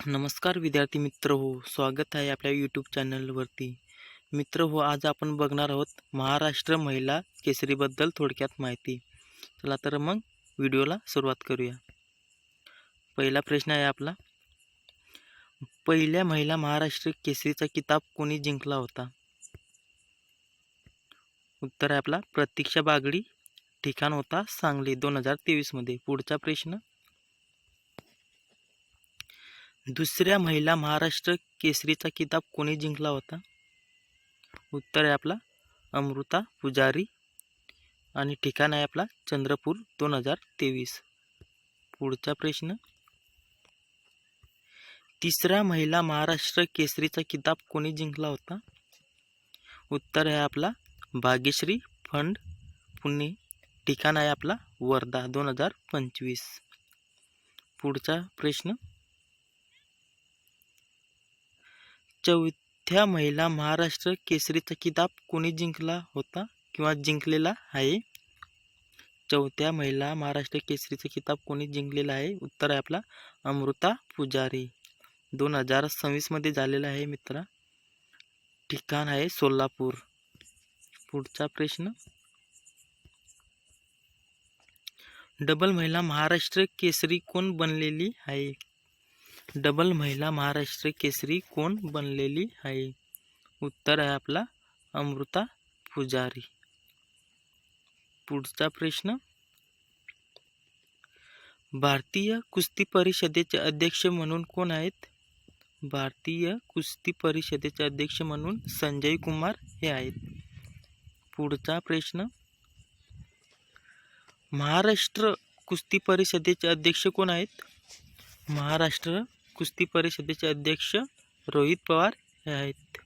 नमस्कार विद्यार्थी मित्र हो, स्वागत आहे आपल्या यूट्यूब चॅनलवरती. मित्र हो, आज आपण बघणार आहोत महाराष्ट्र महिला केसरीबद्दल थोडक्यात माहिती. चला तर मग व्हिडिओला सुरुवात करूया. पहिला प्रश्न आहे आपला, पहिल्या महिला महाराष्ट्र केसरीचा किताब कोणी जिंकला होता? उत्तर आहे आपला प्रतीक्षा बागडी. ठिकाण होता सांगली 2023 मध्ये. पुढचा प्रश्न, दुसऱ्या महिला महाराष्ट्र केसरीचा किताब कोणी जिंकला होता? उत्तर आहे आपला अमृता पुजारी आणि ठिकाण आहे आपला चंद्रपूर 2023. पुढचा प्रश्न, तिसऱ्या महिला महाराष्ट्र केसरीचा किताब कोणी जिंकला होता? उत्तर आहे आपला भाग्यश्री फंड पुणे. ठिकाण आहे आपला वर्धा 2025. पुढचा प्रश्न, चौथ्या महिला महाराष्ट्र केसरीचा किताब कोणी जिंकला होता किंवा जिंकलेला आहे? चौथ्या महिला महाराष्ट्र केसरीचा किताब कोणी जिंकलेला आहे? उत्तर आहे आपला अमृता पुजारी. 2026 मध्ये झालेला आहे मित्रा. ठिकाण आहे सोलापूर. पुढचा प्रश्न, डबल महिला महाराष्ट्र केसरी कोण बनलेली आहे? डबल महिला महाराष्ट्र केसरी कोण बनलेली आहे? उत्तर आहे आपला अमृता पुजारी. पुढचा प्रश्न, भारतीय कुस्ती परिषदेचे अध्यक्ष म्हणून कोण आहेत? भारतीय कुस्ती परिषदेचे अध्यक्ष म्हणून संजय कुमार हे आहेत. पुढचा प्रश्न, महाराष्ट्र कुस्ती परिषदेचे अध्यक्ष कोण आहेत? महाराष्ट्र कुस्ती परिषदेचे अध्यक्ष रोहित पवार हे आहेत.